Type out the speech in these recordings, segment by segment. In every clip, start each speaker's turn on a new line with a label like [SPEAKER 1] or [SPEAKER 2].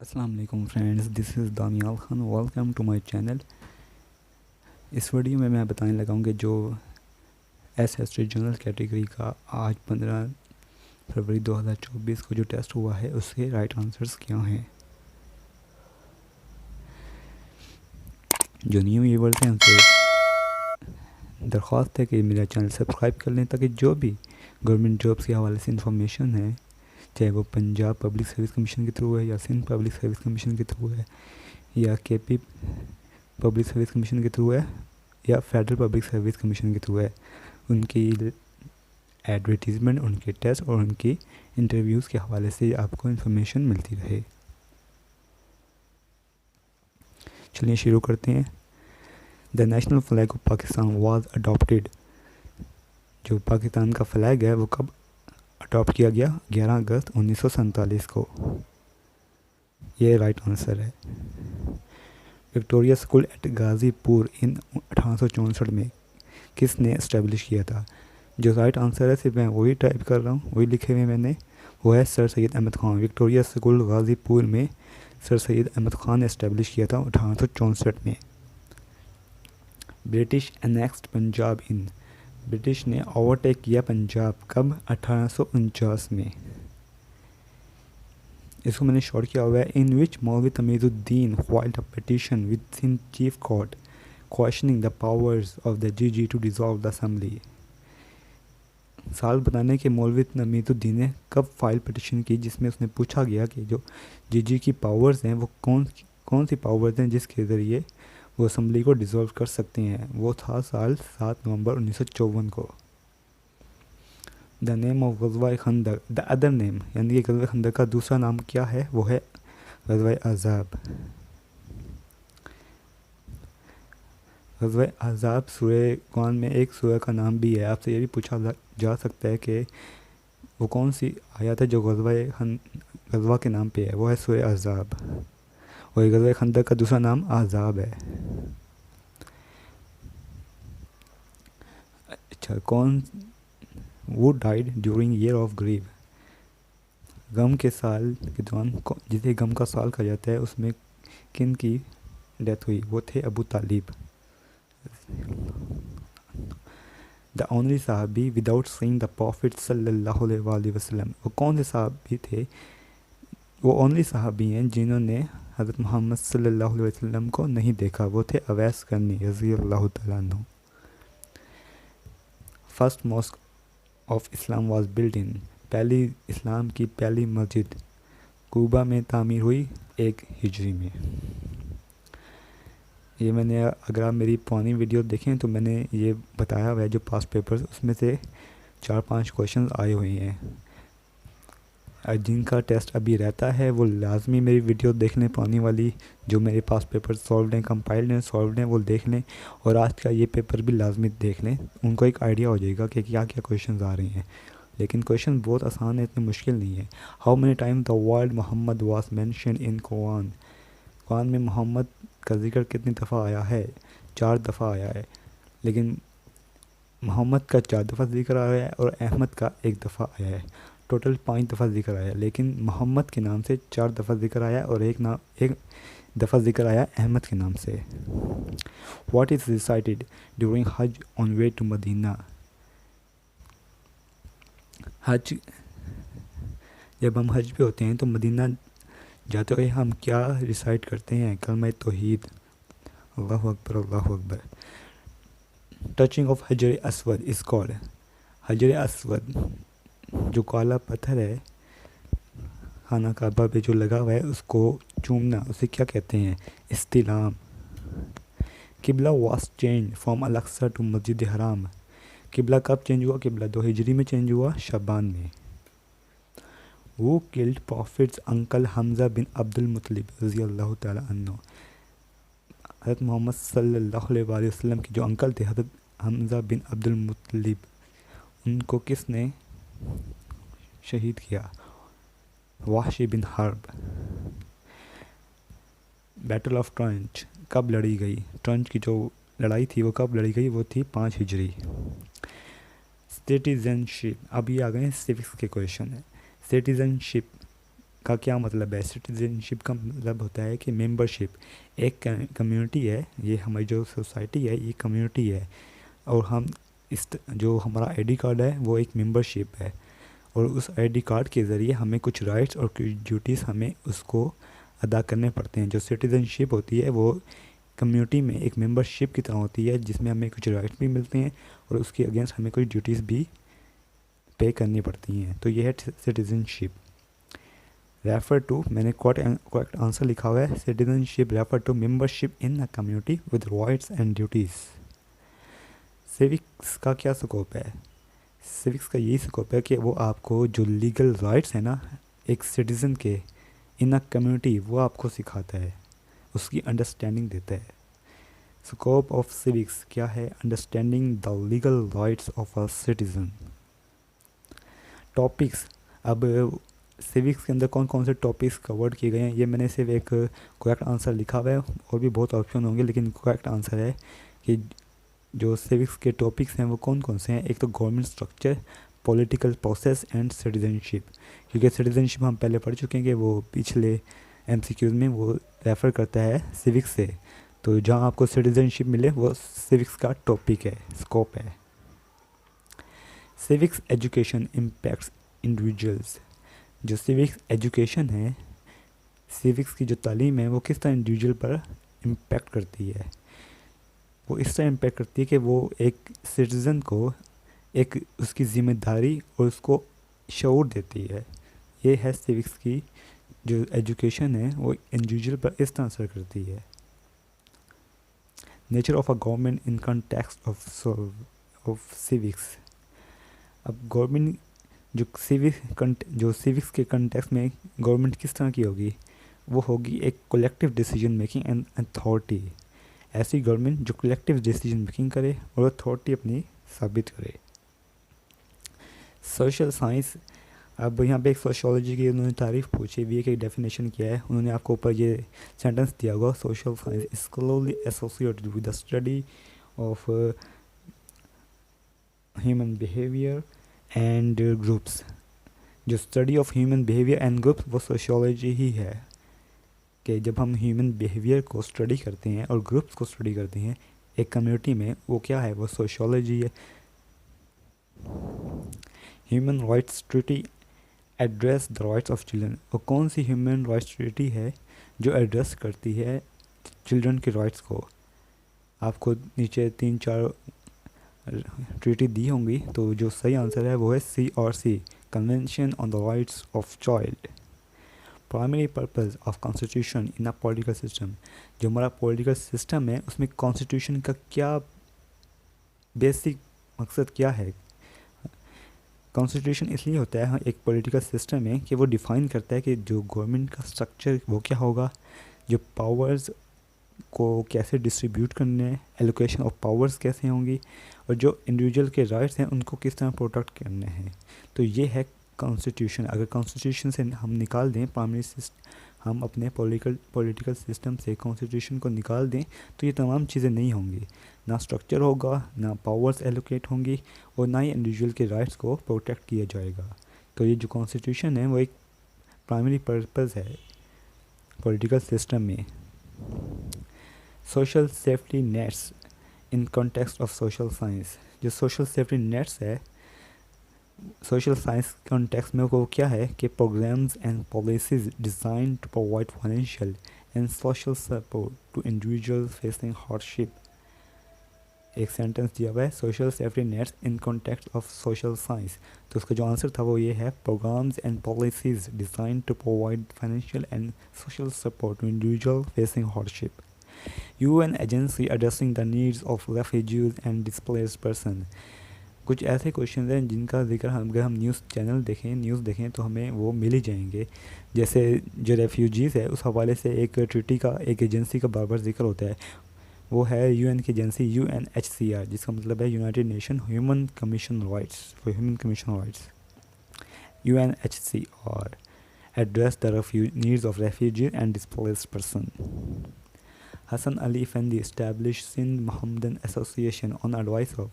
[SPEAKER 1] अस्सलाम वालेकुम friends, this is Danial Khan. Welcome to my channel. इस वीडियो में मैं बताने लगा हूँ कि जो एस हिस्ट्री जनरल कैटेगरी का आज 15 फरवरी 2024 को जो टेस्ट हुआ है उसके राइट आंसर्स क्या हैं। जो न्यू व्यूअर्स हैं उनसे दरख्वास्त है कि मेरा चैनल सब्सक्राइब कर लें ताकि जो भी गवर्नमेंट जॉब्स के हवाले से इंफॉर्मेशन है, चाहे वो पंजाब पब्लिक सर्विस कमीशन के थ्रू है या सिंध पब्लिक सर्विस कमीशन के थ्रू है या केपी पब्लिक सर्विस कमीशन के थ्रू है या फेडरल पब्लिक सर्विस कमीशन के थ्रू है, उनकी एडवर्टीज़मेंट, उनके टेस्ट और उनकी इंटरव्यूज़ के हवाले से आपको इन्फॉर्मेशन मिलती रहे। चलिए शुरू करते हैं। The national flag of Pakistan was adopted. जो पाकिस्तान का फ्लैग है वो कब अडॉप्ट किया गया? 11 अगस्त 1947 को। ये राइट आंसर है। विक्टोरिया स्कूल एट गाज़ीपुर इन 1864 में किसने इस्टेब्लिश किया था? जो राइट आंसर है सिर्फ मैं वही टाइप कर रहा हूँ, वही लिखे हुए मैंने, वो है sir Syed Ahmad Khan. Victoria school Ghazipur में सर सैयद अहमद ख़ान ने इस्टेब्लिश किया था 1864 में। ब्रिटिश एनेक्स्ड पंजाब इन। ब्रिटिश ने ओवरटेक किया पंजाब कब? 1849 में। इसको मैंने शॉर्ट किया हुआ है। इन विच मौलवी Tamizuddin filed a petition with Sindh chief court questioning the powers of the GG to dissolve the assembly. साल बताने के मौलवी तमीज़ुद्दीन ने कब फाइल पिटीशन की जिसमें उसने पूछा गया कि जो जीजी की पावर्स हैं वो कौन सी पावर्स हैं जिसके ज़रिए वो असेंबली को डिसॉल्व कर सकते हैं। वो था साल 7 नवंबर 1954 को। द नेम ऑफ ग़ज़वा खंदक, द अदर नेम, यानी कि ग़ज़वा खंदक का दूसरा नाम क्या है? वो है ग़ज़वा अहज़ाब। ग़ज़वा अहज़ाब सूरह कुरान में एक सूरह का नाम भी है। आपसे ये भी पूछा जा सकता है कि वो कौन सी आयत है जो ग़ज़वा के नाम पे है? वो है सूरह अहज़ाब और ग़ज़वा खंदक का दूसरा नाम अहज़ाब है। अच्छा, वो died during year of grief. गम के साल के दौरान जिसे गम का साल कहा जाता है उसमें किन की डेथ हुई? वो थे अबू तालिब। द ओनली साहबी विदाउट सीइंग द प्रॉफिट सल्लल्लाहु अलैहि वसल्लम। वो कौन से साहबी थे? वो ओनली साहबी हैं जिन्होंने हज़रत मोहम्मद सल्लल्लाहु अलैहि वसल्लम को नहीं देखा। वो थे अवैस करनी रज़ी अल्लाह तआला अन्हु। First mosque of Islam was built in. पहली इस्लाम की पहली मस्जिद कूबा में तामीर हुई 1 हिजरी में। ये मैंने, अगर आप मेरी पुरानी वीडियो देखें तो मैंने ये बताया हुआ है जो पास्ट पेपर्स, उसमें से 4-5 क्वेश्चन आए हुए हैं। जिनका टेस्ट अभी रहता है वो लाजमी मेरी वीडियो देख लें, पुरानी वाली जो मेरे पास पेपर सॉल्व हैं, कंपाइल्ड हैं, सॉल्व हैं, वो देख लें और आज का ये पेपर भी लाजमी देख लें। उनको एक आइडिया हो जाएगा कि क्या क्या क्वेश्चन आ रहे हैं। लेकिन क्वेश्चन बहुत आसान है, इतने मुश्किल नहीं है। How many time the word Mohammad was mention in Quran. Quran में मोहम्मद का जिक्र कितनी दफ़ा आया है? 4 दफ़ा आया है। लेकिन मोहम्मद का 4 दफ़ा जिक्र आया है और अहमद का 1 दफ़ा आया है। टोटल 5 दफ़ा जिक्र आया है। लेकिन मोहम्मद के नाम से 4 दफ़ा जिक्र आया और एक दफ़ा जिक्र आया अहमद के नाम से। व्हाट इज़ रिसाइटेड ड्यूरिंग हज ऑन वे टू मदीना। हज, जब हम हज पे होते हैं तो मदीना जाते हुए हम क्या रिसाइट करते हैं? कलमा तौहीद, अल्लाहु अकबर, अल्लाहु अकबर। टचिंग ऑफ हजर असवद इस कॉल्ड। हजर असवद जो काला पत्थर है खाना काबा पे जो लगा हुआ है उसको चूमना, उसे क्या कहते हैं? इस्तिलाम। Qibla was change from Al-Aqsa to Masjid Haram. किबला कब चेंज हुआ? किबला 2 हिजरी में चेंज हुआ, शबान में। वो किल्ड प्रॉफिट्स अंकल हमज़ा बिन अब्दुल मुत्तलिब रज़ी अल्लाह तआला अन्हु। हज़रत मोहम्मद सल्लल्लाहु अलैहि वसल्लम के जो अंकल थे हज़रत हमज़ा बिन अब्दुल मुत्तलिब, उनको किसने शहीद किया? वाहशी बिन हर्ब। बैटल ऑफ ट्रंच कब लड़ी गई? ट्रंच की जो लड़ाई थी वो कब लड़ी गई? वो थी 5 हिजरी। सिटीजनशिप, अभी आ गए सिविक्स के क्वेश्चन है। सिटीजनशिप का क्या मतलब है? सिटीजनशिप का मतलब होता है कि मेंबरशिप। एक कम्युनिटी है, ये हमारी जो सोसाइटी है ये कम्युनिटी है, और हम इस जो हमारा आईडी कार्ड है वो एक मेंबरशिप है, और उस आईडी कार्ड के ज़रिए हमें कुछ राइट्स और कुछ ड्यूटीज़ हमें उसको अदा करने पड़ते हैं। जो सिटीजनशिप होती है वो कम्युनिटी में एक मेंबरशिप की तरह होती है, जिसमें हमें कुछ राइट्स भी मिलते हैं और उसके अगेंस्ट हमें कुछ ड्यूटीज़ भी पे करनी पड़ती हैं। तो ये है सिटीजनशिप। रेफर टू, मैंने करेक्ट आंसर लिखा हुआ है, citizenship refer to membership in a community with rights and duties. Civics का क्या स्कोप है? सिविक्स का यही स्कोप है कि वो आपको जो लीगल राइट्स है ना एक सिटीज़न के इन अ कम्युनिटी, वो आपको सिखाता है, उसकी अंडरस्टैंडिंग देता है। स्कोप ऑफ सिविक्स क्या है? Understanding the legal rights of a citizen. Topics, अब सिविक्स के अंदर कौन कौन से टॉपिक्स कवर्ड किए गए हैं, ये मैंने सिर्फ एक करेक्ट आंसर लिखा हुआ है, और भी बहुत ऑप्शन होंगे, लेकिन करेक्ट आंसर है कि जो सिविक्स के टॉपिक्स हैं वो कौन कौन से हैं। एक तो government structure, political process and citizenship, क्योंकि सिटीजनशिप हम पहले पढ़ चुके हैं कि वो पिछले एमसीक्यूज में वो रेफ़र करता है सिविक्स से, तो जहाँ आपको सिटीजनशिप मिले वो सिविक्स का टॉपिक है, स्कोप है। सिविक्स एजुकेशन इम्पैक्ट्स इंडिविजुअल्स, जो सिविक्स एजुकेशन है, सिविक्स की जो तालीम है वो किस तरह इंडिविजुअल पर इम्पैक्ट करती है? वो इस तरह इम्पैक्ट करती है कि वो एक सिटीज़न को एक उसकी ज़िम्मेदारी और उसको शऊर देती है। ये है सिविक्स की जो एजुकेशन है वो इंडिविजुअल पर इस तरह असर करती है। Nature of a government in context of civics, अब गवर्नमेंट जो सिविक्स के कॉन्टेक्स्ट में गवर्नमेंट किस तरह की होगी? वो होगी एक collective decision making and authority. ऐसी गवर्नमेंट जो कलेक्टिव डिसीजन मेकिंग करे और अथॉरिटी अपनी साबित करे। सोशल साइंस, अब यहाँ पे एक सोशियोलॉजी की उन्होंने तारीफ पूछी हुई है कि डेफिनेशन क्या है, उन्होंने आपको ऊपर ये सेंटेंस दिया होगा, social science is closely associated with the study of human behaviour and groups. जो study of human behaviour and groups वो सोशियोलॉजी ही है, कि जब हम ह्यूमन बिहेवियर को स्टडी करते हैं और ग्रुप्स को स्टडी करते हैं एक कम्युनिटी में, वो क्या है? वो सोशियोलॉजी है। Human rights treaty address the rights of children, वो कौन सी ह्यूमन राइट्स ट्रीटी है जो एड्रेस करती है चिल्ड्रन के राइट्स को? आपको नीचे 3-4 ट्रीटी दी होंगी, तो जो सही आंसर है वो है CRC, convention on the rights of child. Primary purpose of constitution in a political system, जो हमारा पॉलिटिकल सिस्टम है उसमें कॉन्स्टिट्यूशन का क्या बेसिक मकसद क्या है? कॉन्स्टिट्यूशन इसलिए होता है एक पॉलिटिकल सिस्टम में कि वो डिफ़ाइन करता है कि जो गवर्नमेंट का स्ट्रक्चर वो क्या होगा, जो पावर्स को कैसे डिस्ट्रीब्यूट करने हैं, एलोकेशन ऑफ पावर्स कैसे होंगी, और जो इंडिविजुअल के राइट्स हैं उनको किस तरह प्रोटेक्ट करने हैं। तो ये है कॉन्स्टिट्यूशन। अगर कॉन्स्टिट्यूशन से हम निकाल दें हम अपने पॉलिटिकल सिस्टम से कॉन्स्टिट्यूशन को निकाल दें तो ये तमाम चीज़ें नहीं होंगी, ना स्ट्रक्चर होगा, ना पावर्स एलोकेट होंगी, और ना ही इंडिविजुअल के राइट्स को प्रोटेक्ट किया जाएगा। तो ये जो कॉन्स्टिट्यूशन है वो एक प्राइमरी पर्पस है पॉलिटिकल सिस्टम में। Social safety nets in context of social science, जो सोशल सेफ्टी नेट्स है सोशल साइंस कॉन्टेक्स्ट में वो क्या है कि programs and policies design to provide financial and social support to individual facing hardship. एक सेंटेंस दिया हुआ है social safety nets in context of social science, तो उसका जो आंसर था वो ये है programs and policies design to provide financial and social support to individual facing hardship. UN agency addressing the needs of refugees and displaced person, कुछ ऐसे question हैं जिनका जिक्र अगर हम न्यूज़ देखें तो हमें वो मिल ही जाएंगे। जैसे जो रेफ्यूजीज़ है उस हवाले से एक ट्रीटी का, एक एजेंसी का बार बार जिक्र होता है, वो है UN की एजेंसी UNHCR, जिसका मतलब है United nation human commission rights. UNHCR address the needs of refugees and displaced person. Hassan Ali Effendi established Sindh Mohammedan Association on advice of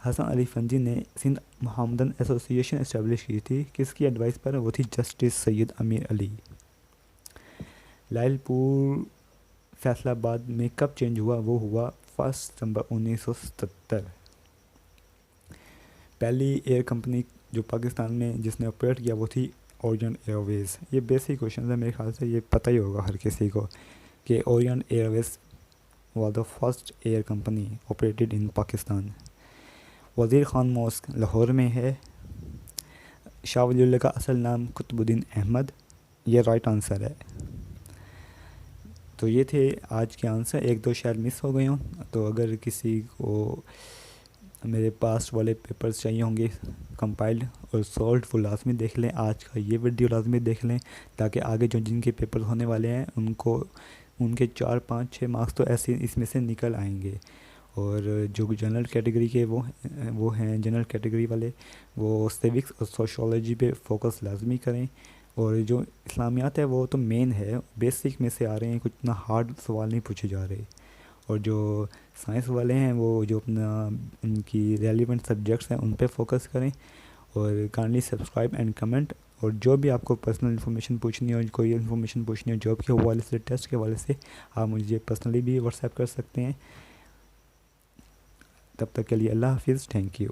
[SPEAKER 1] Hasan Ali Effendi ने सिंध मुहम्मदन एसोसिएशन इस्टेब्लिश की थी, किसकी एडवाइस पर? वो थी जस्टिस सैयद अमीर अली। लाइलपुर फैसलाबाद में कब चेंज हुआ? वो हुआ 1 सितंबर 1970। पहली एयर कंपनी जो पाकिस्तान में जिसने ऑपरेट किया वो थी ओरिएंट एयरवेज़। ये बेसिक क्वेश्चन है, मेरे ख्याल से ये पता ही होगा हर किसी को कि Orient Airways was the first air company operated in Pakistan. वज़ीर ख़ान मॉस्क लाहौर में है। शाह वलीउल्लाह का असल नाम कुतुबुद्दीन अहमद, ये राइट आंसर है। तो ये थे आज के आंसर, एक दो शायद मिस हो गए हों, तो अगर किसी को मेरे पास वाले पेपर्स चाहिए होंगे कंपाइल्ड और सॉल्व, वो लाजमी देख लें, आज का ये वीडियो लाजमी देख लें, ताकि आगे जो जिनके पेपर होने वाले हैं उनको उनके 4 5 6 मार्क्स तो ऐसे इसमें से निकल आएंगे। और जो जनरल कैटेगरी के वो हैं जनरल कैटेगरी वाले, वो सिविक्स और सोशोलॉजी पे फोकस लाजमी करें। और जो इस्लामियात है वो तो मेन है, बेसिक में से आ रहे हैं, कुछ इतना हार्ड सवाल नहीं पूछे जा रहे। और जो साइंस वाले हैं वो जो अपना उनकी रेलिवेंट सब्जेक्ट्स हैं उन पे फोकस करें। और काइंडली सब्सक्राइब एंड कमेंट। और जो भी आपको पर्सनल इन्फॉर्मेशन पूछनी हो, कोई इन्फॉर्मेशन पूछनी हो जॉब के हवाले से, टेस्ट के हवाले से, आप मुझे पर्सनली भी व्हाट्सएप कर सकते हैं। तब तक के लिए अल्लाह हाफिज़, थैंक यू।